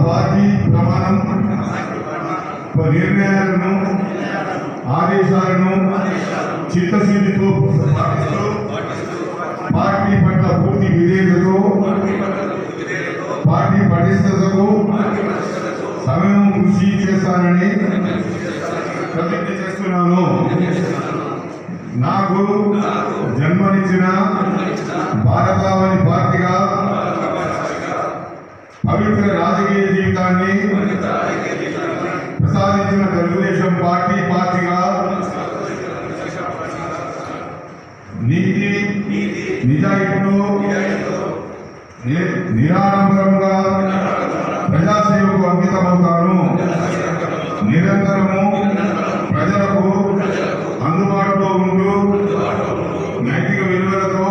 Party ప్రమాణం నిర్ణయాలను ఆదేశాలను చిత్తశుద్ధితో పాటిస్తూ పార్టీ పట్ల పూర్తి విధేయతతో పార్టీ పటిష్టతకు సమయం కృషి చేస్తానని ప్రతిజ్ఞ చేస్తున్నాను. నాకు జన్మనిచ్చిన భారతావని పార్టీగా పవిత్ర రాజకీయ జీవితాన్ని ప్రసాదించిన తెలుగుదేశం పార్టీగా నీతి నిజాయితీతో నిరాడంబరంగా ప్రజాసేవకు అంకితమవుతాను. నిరంతరము ప్రజలకు అందుబాటులో ఉంటూ నైతిక విలువలతో